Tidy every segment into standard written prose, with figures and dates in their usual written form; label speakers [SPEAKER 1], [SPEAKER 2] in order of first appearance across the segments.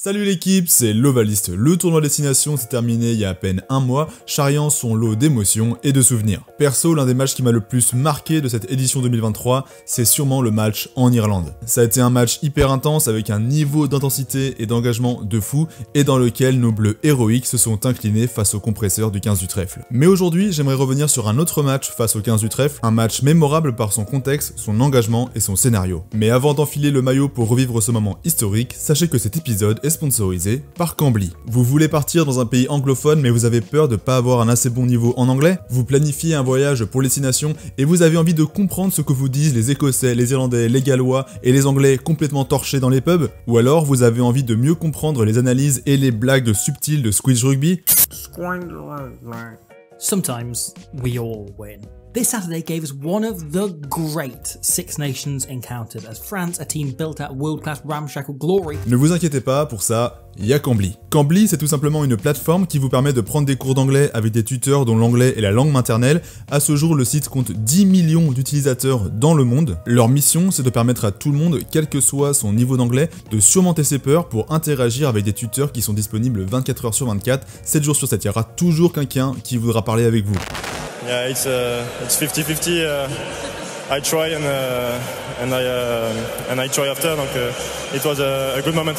[SPEAKER 1] Salut l'équipe, c'est l'Ovaliste. Le tournoi destination s'est terminé il y a à peine un mois, charriant son lot d'émotions et de souvenirs. Perso, l'un des matchs qui m'a le plus marqué de cette édition 2023, c'est sûrement le match en Irlande. Ça a été un match hyper intense avec un niveau d'intensité et d'engagement de fou et dans lequel nos bleus héroïques se sont inclinés face aux compresseurs du 15 du trèfle. Mais aujourd'hui, j'aimerais revenir sur un autre match face au 15 du trèfle, un match mémorable par son contexte, son engagement et son scénario. Mais avant d'enfiler le maillot pour revivre ce moment historique, sachez que cet épisode est sponsorisé par Cambly. Vous voulez partir dans un pays anglophone mais vous avez peur de pas avoir un assez bon niveau en anglais? Vous planifiez un voyage pour destination et vous avez envie de comprendre ce que vous disent les Écossais, les Irlandais, les Gallois et les Anglais complètement torchés dans les pubs? Ou alors vous avez envie de mieux comprendre les analyses et les blagues subtiles de Squidge Rugby?
[SPEAKER 2] Sometimes we all win. This Saturday gave us one of the great Six Nations encounters as France, a team built at world-class ramshackle glory.
[SPEAKER 1] Ne vous inquiétez pas, pour ça, il y a Cambly. Cambly, c'est tout simplement une plateforme qui vous permet de prendre des cours d'anglais avec des tuteurs dont l'anglais est la langue maternelle. À ce jour, le site compte 10 millions d'utilisateurs dans le monde. Leur mission, c'est de permettre à tout le monde, quel que soit son niveau d'anglais, de surmonter ses peurs pour interagir avec des tuteurs qui sont disponibles 24 heures sur 24, 7 jours sur 7. Il y aura toujours quelqu'un qui voudra parler avec vous.
[SPEAKER 3] Yeah, it's 50-50. I try and I try after. Donc, it was a good moment.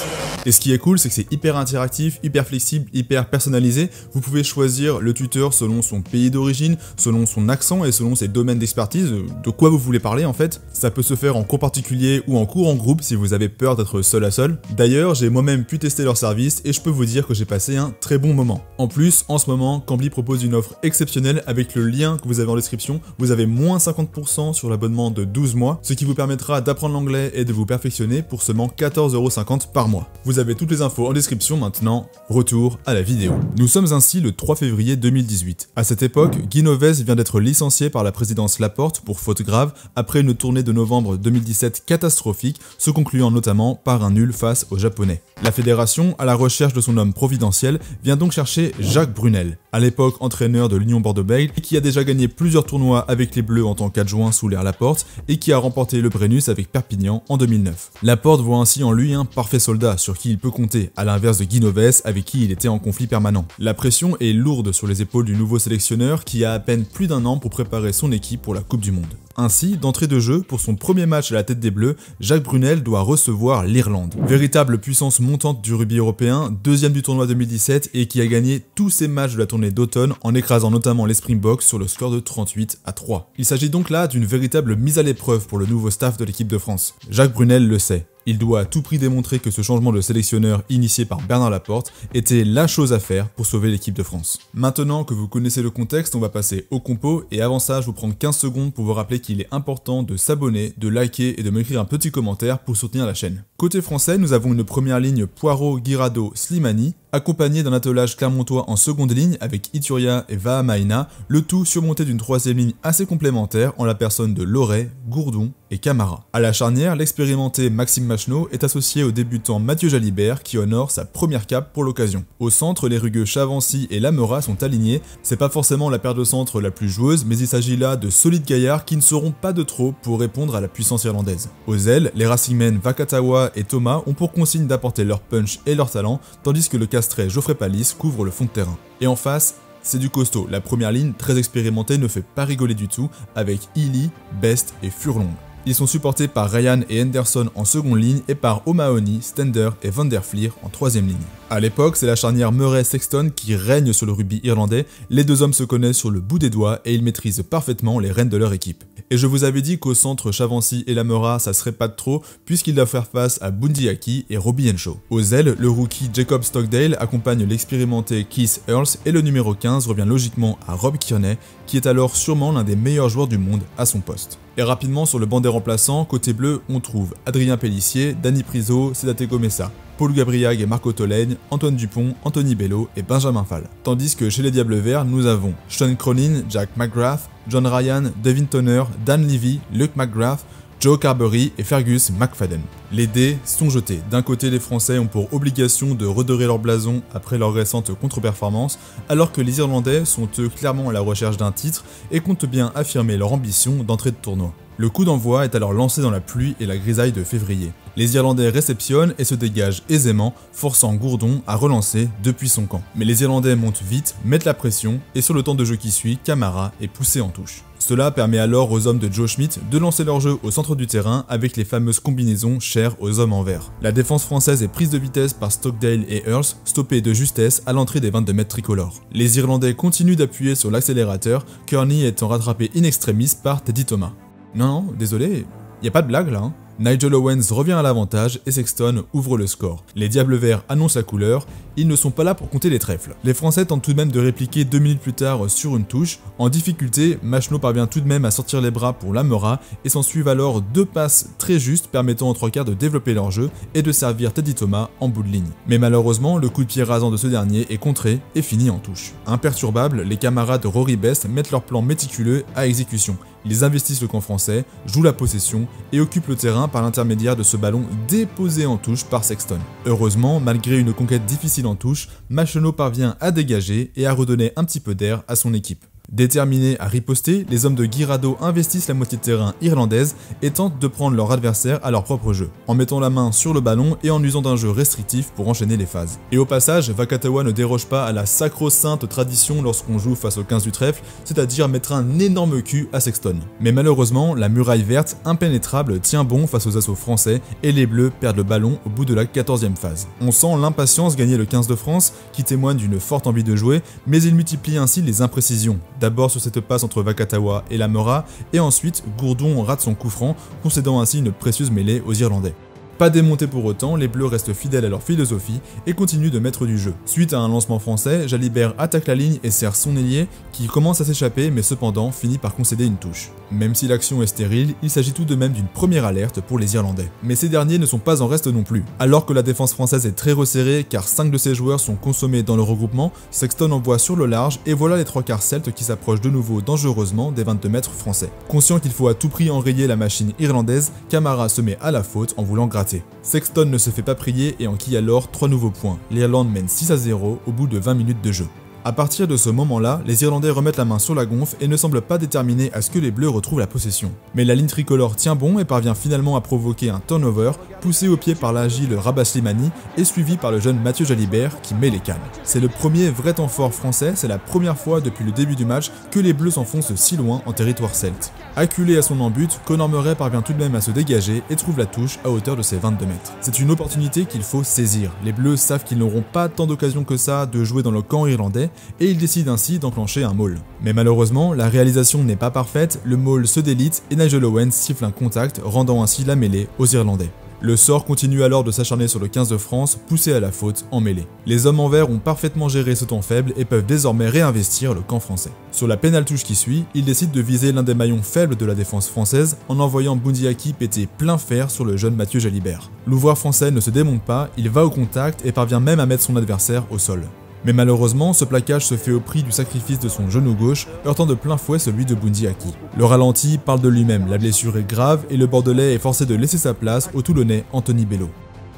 [SPEAKER 1] Et ce qui est cool, c'est que c'est hyper interactif, hyper flexible, hyper personnalisé. Vous pouvez choisir le tuteur selon son pays d'origine, selon son accent et selon ses domaines d'expertise, de quoi vous voulez parler en fait. Ça peut se faire en cours particulier ou en cours en groupe si vous avez peur d'être seul à seul. D'ailleurs, j'ai moi-même pu tester leur service et je peux vous dire que j'ai passé un très bon moment. En plus, en ce moment, Cambly propose une offre exceptionnelle avec le lien que vous avez en description. Vous avez moins 50% sur l'abonnement de 12 mois, ce qui vous permettra d'apprendre l'anglais et de vous perfectionner pour seulement 14,50 € par mois. Vous avez toutes les infos en description maintenant, retour à la vidéo. Nous sommes ainsi le 3 février 2018. À cette époque, Guy Novès vient d'être licencié par la présidence Laporte pour faute grave après une tournée de novembre 2017 catastrophique, se concluant notamment par un nul face aux Japonais. La fédération, à la recherche de son homme providentiel, vient donc chercher Jacques Brunel, à l'époque entraîneur de l'Union Bordeaux-Bègles et qui a déjà gagné plusieurs tournois avec les Bleus en tant qu'adjoint sous l'ère Laporte et qui a remporté le Brennus avec Perpignan en 2009. Laporte voit ainsi en lui un parfait soldat sur qui il peut compter, à l'inverse de Guy Novès avec qui il était en conflit permanent. La pression est lourde sur les épaules du nouveau sélectionneur qui a à peine plus d'un an pour préparer son équipe pour la Coupe du Monde. Ainsi, d'entrée de jeu, pour son premier match à la tête des Bleus, Jacques Brunel doit recevoir l'Irlande. Véritable puissance montante du rugby européen, deuxième du tournoi 2017 et qui a gagné tous ses matchs de la tournée d'automne en écrasant notamment les Springboks sur le score de 38-3. Il s'agit donc là d'une véritable mise à l'épreuve pour le nouveau staff de l'équipe de France. Jacques Brunel le sait. Il doit à tout prix démontrer que ce changement de sélectionneur initié par Bernard Laporte était la chose à faire pour sauver l'équipe de France. Maintenant que vous connaissez le contexte, on va passer au compo et avant ça, je vous prends 15 secondes pour vous rappeler qu'il est important de s'abonner, de liker et de m'écrire un petit commentaire pour soutenir la chaîne. Côté français, nous avons une première ligne Poirot, Guirado, Slimani, accompagné d'un attelage clermontois en seconde ligne avec Ituria et Vahamaina, le tout surmonté d'une troisième ligne assez complémentaire en la personne de Loret, Gourdon et Camara. À la charnière, l'expérimenté Maxime Machneau est associé au débutant Mathieu Jalibert qui honore sa première cape pour l'occasion. Au centre, les rugueux Chavancy et Lamera sont alignés. C'est pas forcément la paire de centre la plus joueuse, mais il s'agit là de solides gaillards qui ne seront pas de trop pour répondre à la puissance irlandaise. Aux ailes, les Racingmen Vakatawa et Thomas ont pour consigne d'apporter leur punch et leur talent, tandis que le castré Geoffrey Pallis couvre le fond de terrain. Et en face, c'est du costaud. La première ligne, très expérimentée, ne fait pas rigoler du tout, avec Ely, Best et Furlong. Ils sont supportés par Ryan et Henderson en seconde ligne et par O'Mahony, Stender et Van der Fleer en troisième ligne. À l'époque, c'est la charnière Murray-Sexton qui règne sur le rugby irlandais. Les deux hommes se connaissent sur le bout des doigts et ils maîtrisent parfaitement les rênes de leur équipe. Et je vous avais dit qu'au centre, Chavancy et Lamera, ça serait pas de trop, puisqu'il doit faire face à Bundy Aki et Robbie Henshaw. Aux ailes, le rookie Jacob Stockdale accompagne l'expérimenté Keith Earls et le numéro 15 revient logiquement à Rob Kearney, qui est alors sûrement l'un des meilleurs joueurs du monde à son poste. Et rapidement sur le banc des remplaçants, côté bleu, on trouve Adrien Pellissier, Danny Priso, Sedate Gomessa, Paul Gabriag et Marco Tolègne, Antoine Dupont, Anthony Bello et Benjamin Fall. Tandis que chez les Diables Verts, nous avons Sean Cronin, Jack McGrath, John Ryan, Devin Toner, Dan Levy, Luke McGrath, Joe Carberry et Fergus McFadden. Les dés sont jetés. D'un côté, les Français ont pour obligation de redorer leur blason après leur récente contre-performance, alors que les Irlandais sont eux clairement à la recherche d'un titre et comptent bien affirmer leur ambition d'entrée de tournoi. Le coup d'envoi est alors lancé dans la pluie et la grisaille de février. Les Irlandais réceptionnent et se dégagent aisément, forçant Gourdon à relancer depuis son camp. Mais les Irlandais montent vite, mettent la pression, et sur le temps de jeu qui suit, Camara est poussé en touche. Cela permet alors aux hommes de Joe Schmidt de lancer leur jeu au centre du terrain avec les fameuses combinaisons chères aux hommes en vert. La défense française est prise de vitesse par Stockdale et Earls, stoppée de justesse à l'entrée des 22 mètres tricolores. Les Irlandais continuent d'appuyer sur l'accélérateur, Kearney étant rattrapé in extremis par Teddy Thomas. Non, désolé, y a pas de blague là, hein. Nigel Owens revient à l'avantage et Sexton ouvre le score. Les Diables Verts annoncent la couleur, ils ne sont pas là pour compter les trèfles. Les Français tentent tout de même de répliquer 2 minutes plus tard sur une touche. En difficulté, Machenaud parvient tout de même à sortir les bras pour Lamora et s'en suivent alors 2 passes très justes permettant aux 3/4 de développer leur jeu et de servir Teddy Thomas en bout de ligne. Mais malheureusement, le coup de pied rasant de ce dernier est contré et finit en touche. Imperturbables, les camarades de Rory Best mettent leur plan méticuleux à exécution. Ils investissent le camp français, jouent la possession et occupent le terrain par l'intermédiaire de ce ballon déposé en touche par Sexton. Heureusement, malgré une conquête difficile en touche, Machenaud parvient à dégager et à redonner un petit peu d'air à son équipe. Déterminés à riposter, les hommes de Guirado investissent la moitié de terrain irlandaise et tentent de prendre leur adversaire à leur propre jeu, en mettant la main sur le ballon et en usant d'un jeu restrictif pour enchaîner les phases. Et au passage, Vakatawa ne déroge pas à la sacro-sainte tradition lorsqu'on joue face au 15 du trèfle, c'est-à-dire mettre un énorme cul à Sexton. Mais malheureusement, la muraille verte, impénétrable, tient bon face aux assauts français et les Bleus perdent le ballon au bout de la 14e phase. On sent l'impatience gagner le 15 de France, qui témoigne d'une forte envie de jouer, mais il multiplie ainsi les imprécisions. D'abord sur cette passe entre Vakatawa et Lamora, et ensuite Gourdon rate son coup franc, concédant ainsi une précieuse mêlée aux Irlandais. Pas démontés pour autant, les Bleus restent fidèles à leur philosophie et continuent de mettre du jeu. Suite à un lancement français, Jalibert attaque la ligne et sert son ailier, qui commence à s'échapper mais cependant finit par concéder une touche. Même si l'action est stérile, il s'agit tout de même d'une première alerte pour les Irlandais. Mais ces derniers ne sont pas en reste non plus. Alors que la défense française est très resserrée car 5 de ses joueurs sont consommés dans le regroupement, Sexton envoie sur le large et voilà les 3/4 celtes qui s'approchent de nouveau dangereusement des 22 mètres français. Conscient qu'il faut à tout prix enrayer la machine irlandaise, Camara se met à la faute en voulant gratter. Sexton ne se fait pas prier et enquille alors 3 nouveaux points. L'Irlande mène 6-0 au bout de 20 minutes de jeu. A partir de ce moment-là, les Irlandais remettent la main sur la gonfle et ne semblent pas déterminés à ce que les Bleus retrouvent la possession. Mais la ligne tricolore tient bon et parvient finalement à provoquer un turnover, poussé au pied par l'agile Rabah Slimani et suivi par le jeune Mathieu Jalibert qui met les cannes. C'est le premier vrai temps fort français, c'est la première fois depuis le début du match que les Bleus s'enfoncent si loin en territoire celte. Acculé à son embut, Conor Murray parvient tout de même à se dégager et trouve la touche à hauteur de ses 22 mètres. C'est une opportunité qu'il faut saisir. Les Bleus savent qu'ils n'auront pas tant d'occasions que ça de jouer dans le camp irlandais et ils décident ainsi d'enclencher un maul. Mais malheureusement, la réalisation n'est pas parfaite, le maul se délite et Nigel Owens siffle un contact, rendant ainsi la mêlée aux Irlandais. Le sort continue alors de s'acharner sur le 15 de France, poussé à la faute en mêlée. Les hommes en vert ont parfaitement géré ce temps faible et peuvent désormais réinvestir le camp français. Sur la pénale touche qui suit, ils décident de viser l'un des maillons faibles de la défense française en envoyant Bundiaki péter plein fer sur le jeune Mathieu Jalibert. L'ouvreur français ne se démonte pas, il va au contact et parvient même à mettre son adversaire au sol. Mais malheureusement, ce plaquage se fait au prix du sacrifice de son genou gauche, heurtant de plein fouet celui de Bundiaki. Le ralenti parle de lui-même, la blessure est grave et le Bordelais est forcé de laisser sa place au Toulonnais Anthony Bello.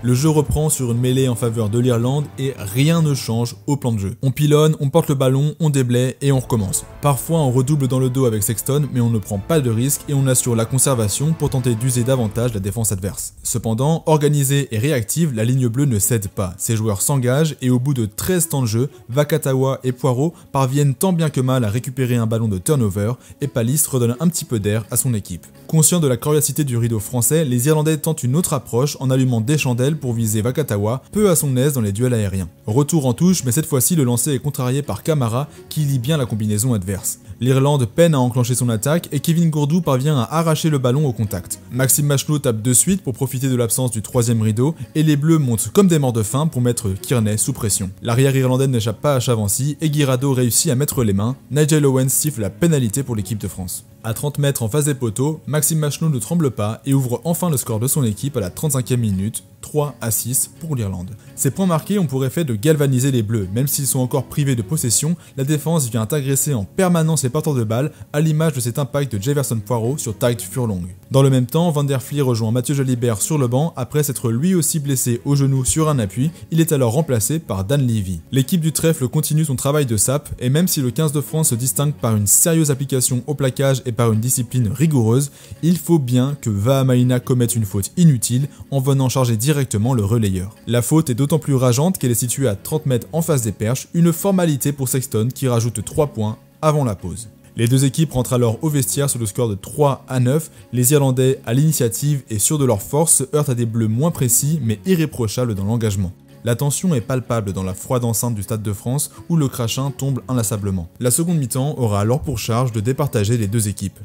[SPEAKER 1] Le jeu reprend sur une mêlée en faveur de l'Irlande et rien ne change au plan de jeu. On pilonne, on porte le ballon, on déblaye et on recommence. Parfois on redouble dans le dos avec Sexton mais on ne prend pas de risque et on assure la conservation pour tenter d'user davantage la défense adverse. Cependant, organisée et réactive, la ligne bleue ne cède pas. Ses joueurs s'engagent et au bout de 13 temps de jeu, Vakatawa et Poirot parviennent tant bien que mal à récupérer un ballon de turnover et Palis redonne un petit peu d'air à son équipe. Conscient de la coriacité du rideau français, les Irlandais tentent une autre approche en allumant des chandelles pour viser Vakatawa, peu à son aise dans les duels aériens. Retour en touche, mais cette fois-ci le lancer est contrarié par Camara qui lit bien la combinaison adverse. L'Irlande peine à enclencher son attaque et Kevin Gourdou parvient à arracher le ballon au contact. Maxime Machenaud tape de suite pour profiter de l'absence du troisième rideau et les Bleus montent comme des morts de faim pour mettre Kearney sous pression. L'arrière irlandais n'échappe pas à Chavancy et Guirado réussit à mettre les mains. Nigel Owens siffle la pénalité pour l'équipe de France. À 30 mètres en face des poteaux, Maxime Machenaud ne tremble pas et ouvre enfin le score de son équipe à la 35e minute, 3-6 pour l'Irlande. Ces points marqués ont pour effet de galvaniser les Bleus. Même s'ils sont encore privés de possession, la défense vient agresser en permanence les porteurs de balles, à l'image de cet impact de Jefferson Poirot sur Tadhg Furlong. Dans le même temps, Van der Flee rejoint Mathieu Jalibert sur le banc après s'être lui aussi blessé au genou sur un appui. Il est alors remplacé par Dan Levy. L'équipe du trèfle continue son travail de sape, et même si le 15 de France se distingue par une sérieuse application au plaquage et par une discipline rigoureuse, il faut bien que Vahamaina commette une faute inutile en venant charger directement le relayeur. La faute est d'autant plus rageante qu'elle est située à 30 mètres en face des perches, une formalité pour Sexton qui rajoute 3 points avant la pause. Les deux équipes rentrent alors au vestiaire sur le score de 3-9, les Irlandais à l'initiative et sûrs de leur force se heurtent à des Bleus moins précis mais irréprochables dans l'engagement. La tension est palpable dans la froide enceinte du Stade de France où le crachin tombe inlassablement. La seconde mi-temps aura alors pour charge de départager les deux équipes.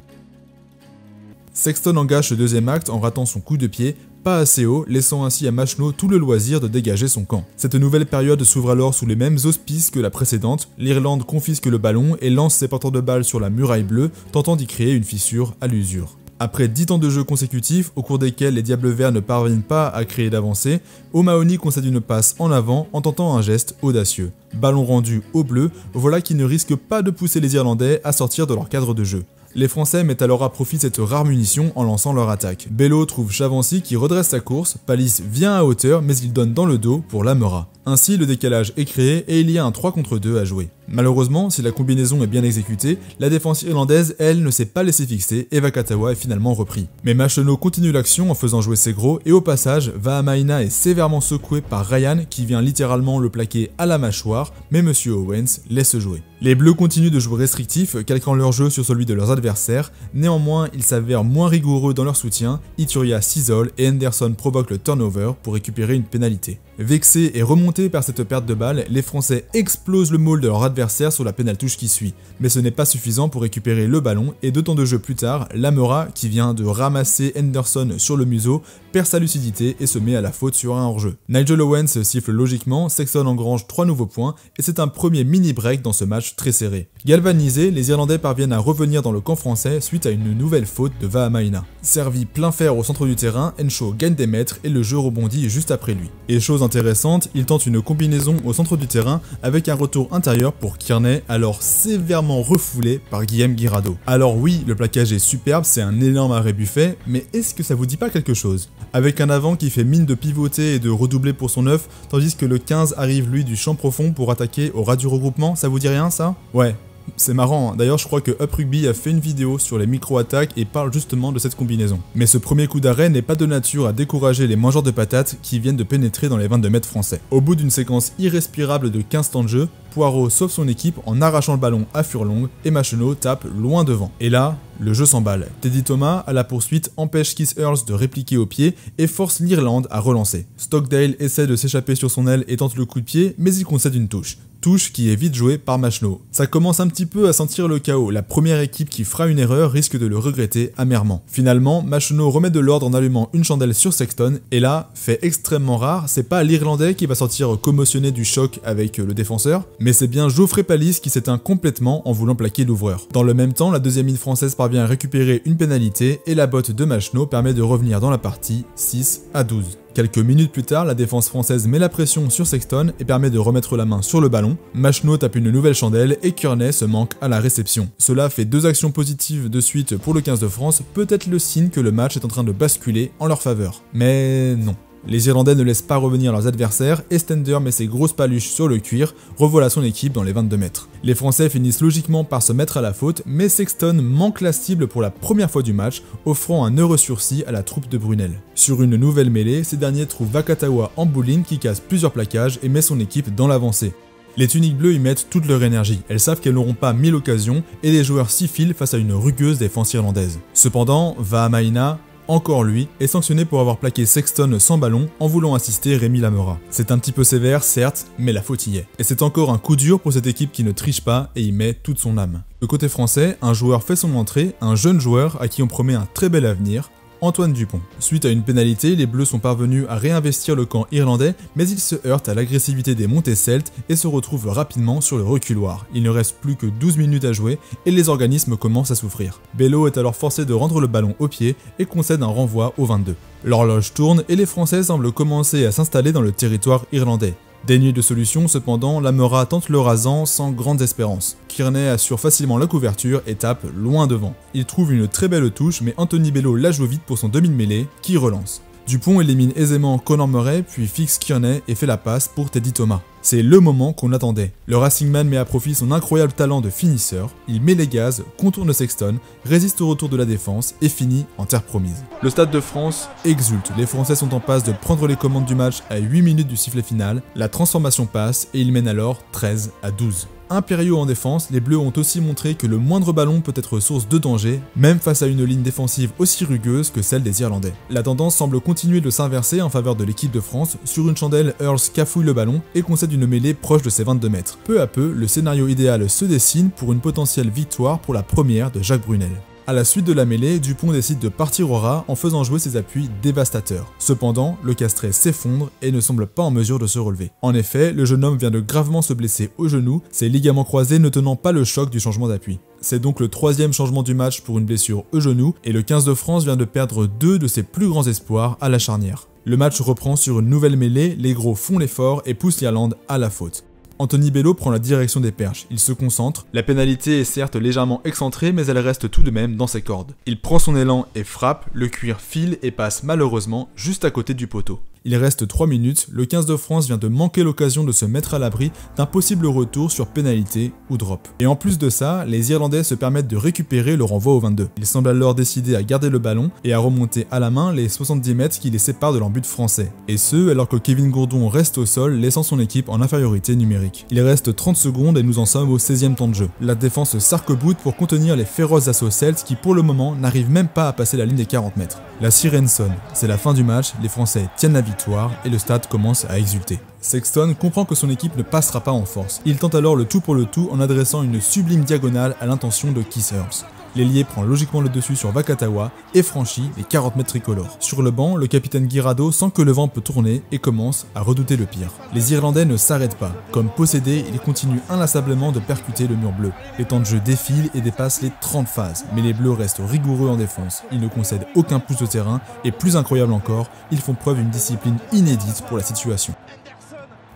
[SPEAKER 1] Sexton engage ce deuxième acte en ratant son coup de pied, pas assez haut, laissant ainsi à Machenaud tout le loisir de dégager son camp. Cette nouvelle période s'ouvre alors sous les mêmes auspices que la précédente, l'Irlande confisque le ballon et lance ses porteurs de balles sur la muraille bleue, tentant d'y créer une fissure à l'usure. Après 10 temps de jeu consécutifs, au cours desquels les Diables Verts ne parviennent pas à créer d'avancée, O'Mahony concède une passe en avant en tentant un geste audacieux. Ballon rendu aux Bleus, voilà qui ne risque pas de pousser les Irlandais à sortir de leur cadre de jeu. Les Français mettent alors à profit cette rare munition en lançant leur attaque. Bello trouve Chavancy qui redresse sa course, Palis vient à hauteur mais il donne dans le dos pour Lamela. Ainsi le décalage est créé et il y a un 3 contre 2 à jouer. Malheureusement, si la combinaison est bien exécutée, la défense irlandaise, elle, ne s'est pas laissée fixer et Vakatawa est finalement repris. Mais Machenaud continue l'action en faisant jouer ses gros et au passage, Vahamaina est sévèrement secoué par Ryan qui vient littéralement le plaquer à la mâchoire, mais Monsieur Owens laisse jouer. Les Bleus continuent de jouer restrictif, calquant leur jeu sur celui de leurs adversaires, néanmoins ils s'avèrent moins rigoureux dans leur soutien, Ituria s'isole et Henderson provoque le turnover pour récupérer une pénalité. Vexés et remontés par cette perte de balle, les Français explosent le maul de leur adversaire sur la pénaltouche qui suit. Mais ce n'est pas suffisant pour récupérer le ballon et 2 temps de jeu plus tard, Lamela, qui vient de ramasser Henderson sur le museau, perd sa lucidité et se met à la faute sur un hors-jeu. Nigel Owens siffle logiquement, Sexton engrange 3 nouveaux points et c'est un premier mini-break dans ce match très serré. Galvanisés, les Irlandais parviennent à revenir dans le camp français suite à une nouvelle faute de Vahamaina. Servi plein fer au centre du terrain, Henshaw gagne des mètres et le jeu rebondit juste après lui. Et chose intéressante, il tente une combinaison au centre du terrain avec un retour intérieur pour Kearney, alors sévèrement refoulé par Guillaume Guirado. Alors oui, le plaquage est superbe, c'est un énorme arrêt buffet, mais est-ce que ça vous dit pas quelque chose? Avec un avant qui fait mine de pivoter et de redoubler pour son 9, tandis que le 15 arrive lui du champ profond pour attaquer au ras du regroupement, ça vous dit rien ça? Ouais. C'est marrant, d'ailleurs je crois que Up Rugby a fait une vidéo sur les micro-attaques et parle justement de cette combinaison. Mais ce premier coup d'arrêt n'est pas de nature à décourager les mangeurs de patates qui viennent de pénétrer dans les 22 mètres français. Au bout d'une séquence irrespirable de 15 temps de jeu, Poirot sauve son équipe en arrachant le ballon à Furlong et Machenaud tape loin devant. Et là, le jeu s'emballe. Teddy Thomas, à la poursuite, empêche Keith Earls de répliquer au pied et force l'Irlande à relancer. Stockdale essaie de s'échapper sur son aile et tente le coup de pied, mais il concède une touche. Touche qui est vite jouée par Machenaud. Ça commence un petit peu à sentir le chaos, la première équipe qui fera une erreur risque de le regretter amèrement. Finalement, Machenaud remet de l'ordre en allumant une chandelle sur Sexton, et là, fait extrêmement rare, c'est pas l'Irlandais qui va sortir commotionné du choc avec le défenseur, mais c'est bien Geoffrey Palis qui s'éteint complètement en voulant plaquer l'ouvreur. Dans le même temps, la deuxième ligne française parvient à récupérer une pénalité, et la botte de Machenaud permet de revenir dans la partie 6-12. Quelques minutes plus tard, la défense française met la pression sur Sexton et permet de remettre la main sur le ballon. Machenaud tape une nouvelle chandelle et Kearney se manque à la réception. Cela fait 2 actions positives de suite pour le 15 de France, peut-être le signe que le match est en train de basculer en leur faveur. Mais non. Les Irlandais ne laissent pas revenir leurs adversaires et Stender met ses grosses paluches sur le cuir, revoilà son équipe dans les 22 mètres. Les Français finissent logiquement par se mettre à la faute, mais Sexton manque la cible pour la première fois du match, offrant un heureux sursis à la troupe de Brunel. Sur une nouvelle mêlée, ces derniers trouvent Vakatawa en bowling qui casse plusieurs plaquages et met son équipe dans l'avancée. Les tuniques bleues y mettent toute leur énergie, elles savent qu'elles n'auront pas 1000 occasions et les joueurs s'y filent face à une rugueuse défense irlandaise. Cependant, Vahamaina, encore lui, est sanctionné pour avoir plaqué Sexton sans ballon en voulant assister Rémi Lamela. C'est un petit peu sévère, certes, mais la faute y est. Et c'est encore un coup dur pour cette équipe qui ne triche pas et y met toute son âme. De côté français, un joueur fait son entrée, un jeune joueur à qui on promet un très bel avenir, Antoine Dupont. Suite à une pénalité, les Bleus sont parvenus à réinvestir le camp irlandais, mais ils se heurtent à l'agressivité des montées celtes et se retrouvent rapidement sur le reculoir. Il ne reste plus que 12 minutes à jouer et les organismes commencent à souffrir. Bello est alors forcé de rendre le ballon au pied et concède un renvoi au 22. L'horloge tourne et les Français semblent commencer à s'installer dans le territoire irlandais. Dénué de solution, cependant, Lamela tente le rasant sans grandes espérances. Kearney assure facilement la couverture et tape loin devant. Il trouve une très belle touche, mais Anthony Bello la joue vite pour son demi de mêlée, qui relance. Dupont élimine aisément Conor Murray, puis fixe Kearney et fait la passe pour Teddy Thomas. C'est le moment qu'on attendait. Le Racingman met à profit son incroyable talent de finisseur, il met les gaz, contourne Sexton, résiste au retour de la défense et finit en terre promise. Le Stade de France exulte, les Français sont en passe de prendre les commandes du match à 8 minutes du sifflet final, la transformation passe et ils mènent alors 13-12. Impériaux en défense, les Bleus ont aussi montré que le moindre ballon peut être source de danger, même face à une ligne défensive aussi rugueuse que celle des Irlandais. La tendance semble continuer de s'inverser en faveur de l'équipe de France. Sur une chandelle, Earls cafouille le ballon et concède une mêlée proche de ses 22 mètres. Peu à peu, le scénario idéal se dessine pour une potentielle victoire pour la première de Jacques Brunel. À la suite de la mêlée, Dupont décide de partir au ras en faisant jouer ses appuis dévastateurs. Cependant, le castré s'effondre et ne semble pas en mesure de se relever. En effet, le jeune homme vient de gravement se blesser au genou, ses ligaments croisés ne tenant pas le choc du changement d'appui. C'est donc le troisième changement du match pour une blessure au genou et le 15 de France vient de perdre deux de ses plus grands espoirs à la charnière. Le match reprend sur une nouvelle mêlée, les gros font l'effort et poussent l'Irlande à la faute. Anthony Bello prend la direction des perches, il se concentre, la pénalité est certes légèrement excentrée mais elle reste tout de même dans ses cordes. Il prend son élan et frappe, le cuir file et passe malheureusement juste à côté du poteau. Il reste 3 minutes, le 15 de France vient de manquer l'occasion de se mettre à l'abri d'un possible retour sur pénalité ou drop. Et en plus de ça, les Irlandais se permettent de récupérer le renvoi au 22. Ils semblent alors décider à garder le ballon et à remonter à la main les 70 mètres qui les séparent de leur but français. Et ce, alors que Kevin Gourdon reste au sol, laissant son équipe en infériorité numérique. Il reste 30 secondes et nous en sommes au 16e temps de jeu. La défense s'arc-boute pour contenir les féroces assauts celtes qui pour le moment n'arrivent même pas à passer la ligne des 40 mètres. La sirène sonne, c'est la fin du match, les Français tiennent la victoire et le stade commence à exulter. Sexton comprend que son équipe ne passera pas en force. Il tente alors le tout pour le tout en adressant une sublime diagonale à l'intention de Keith Earls. L'ailier prend logiquement le dessus sur Vakatawa et franchit les 40 mètres tricolores. Sur le banc, le capitaine Guirado sent que le vent peut tourner et commence à redouter le pire. Les Irlandais ne s'arrêtent pas. Comme possédés, ils continuent inlassablement de percuter le mur bleu. Les temps de jeu défilent et dépassent les 30 phases, mais les Bleus restent rigoureux en défense. Ils ne concèdent aucun pouce de terrain et plus incroyable encore, ils font preuve d'une discipline inédite pour la situation.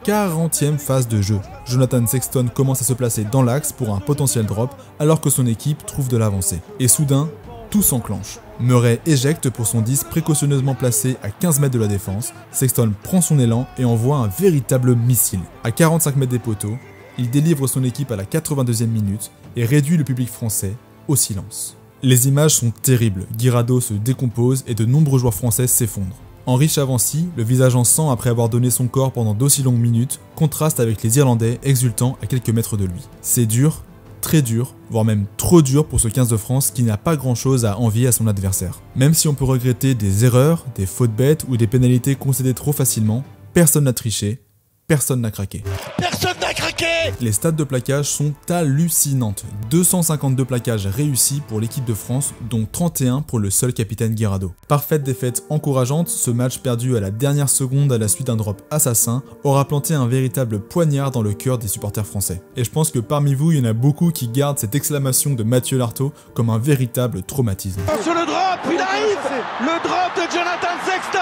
[SPEAKER 1] 40e phase de jeu. Jonathan Sexton commence à se placer dans l'axe pour un potentiel drop alors que son équipe trouve de l'avancée. Et soudain, tout s'enclenche. Murray éjecte pour son 10 précautionneusement placé à 15 mètres de la défense. Sexton prend son élan et envoie un véritable missile. À 45 mètres des poteaux, il délivre son équipe à la 82e minute et réduit le public français au silence. Les images sont terribles. Guirado se décompose et de nombreux joueurs français s'effondrent. Henri Chavancy, le visage en sang après avoir donné son corps pendant d'aussi longues minutes, contraste avec les Irlandais exultant à quelques mètres de lui. C'est dur, très dur, voire même trop dur pour ce 15 de France qui n'a pas grand chose à envier à son adversaire. Même si on peut regretter des erreurs, des fautes bêtes ou des pénalités concédées trop facilement, personne n'a triché, personne n'a craqué.
[SPEAKER 4] Personne n'a craqué!
[SPEAKER 1] Les stats de plaquage sont hallucinantes. 252 plaquages réussis pour l'équipe de France, dont 31 pour le seul capitaine Guirado. Parfaite défaite encourageante, ce match perdu à la dernière seconde à la suite d'un drop assassin aura planté un véritable poignard dans le cœur des supporters français. Et je pense que parmi vous, il y en a beaucoup qui gardent cette exclamation de Mathieu Lartaud comme un véritable traumatisme.
[SPEAKER 4] Sur le drop, il arrive! Le drop de Jonathan Sexton!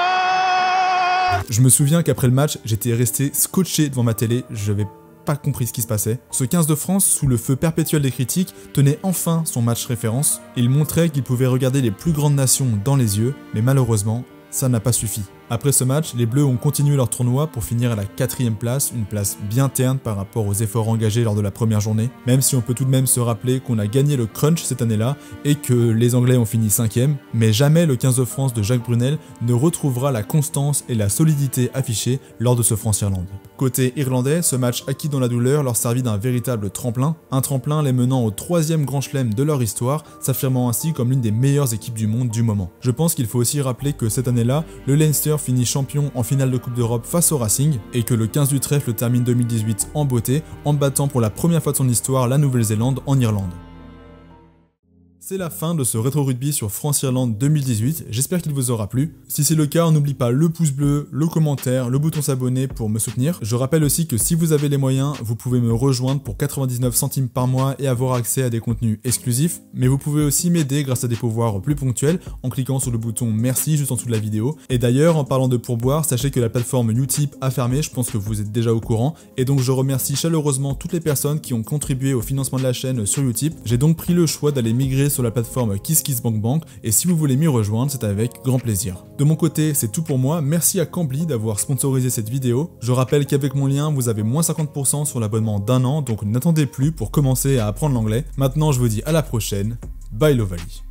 [SPEAKER 1] Je me souviens qu'après le match, j'étais resté scotché devant ma télé, j'avais pas compris ce qui se passait. Ce 15 de France, sous le feu perpétuel des critiques, tenait enfin son match référence. Il montrait qu'il pouvait regarder les plus grandes nations dans les yeux, mais malheureusement, ça n'a pas suffi. Après ce match, les Bleus ont continué leur tournoi pour finir à la 4e place, une place bien terne par rapport aux efforts engagés lors de la première journée, même si on peut tout de même se rappeler qu'on a gagné le crunch cette année-là et que les Anglais ont fini 5e, mais jamais le 15 de France de Jacques Brunel ne retrouvera la constance et la solidité affichées lors de ce France-Irlande. Côté irlandais, ce match acquis dans la douleur leur servit d'un véritable tremplin, un tremplin les menant au 3e grand chelem de leur histoire, s'affirmant ainsi comme l'une des meilleures équipes du monde du moment. Je pense qu'il faut aussi rappeler que cette année-là, le Leinster finit champion en finale de Coupe d'Europe face au Racing et que le 15 du trèfle termine 2018 en beauté en battant pour la première fois de son histoire la Nouvelle-Zélande en Irlande. C'est la fin de ce rétro rugby sur France-Irlande 2018, j'espère qu'il vous aura plu. Si c'est le cas, n'oublie pas le pouce bleu, le commentaire, le bouton s'abonner pour me soutenir. Je rappelle aussi que si vous avez les moyens, vous pouvez me rejoindre pour 99 centimes par mois et avoir accès à des contenus exclusifs, mais vous pouvez aussi m'aider grâce à des pourboires plus ponctuels en cliquant sur le bouton merci juste en dessous de la vidéo. Et d'ailleurs, en parlant de pourboires, sachez que la plateforme Utip a fermé, je pense que vous êtes déjà au courant, et donc je remercie chaleureusement toutes les personnes qui ont contribué au financement de la chaîne sur Utip. J'ai donc pris le choix d'aller migrer sur la plateforme KissKissBankBank, et si vous voulez m'y rejoindre, c'est avec grand plaisir. De mon côté, c'est tout pour moi, merci à Cambly d'avoir sponsorisé cette vidéo. Je rappelle qu'avec mon lien, vous avez moins 50% sur l'abonnement d'1 an, donc n'attendez plus pour commencer à apprendre l'anglais. Maintenant, je vous dis à la prochaine, bye Lovali.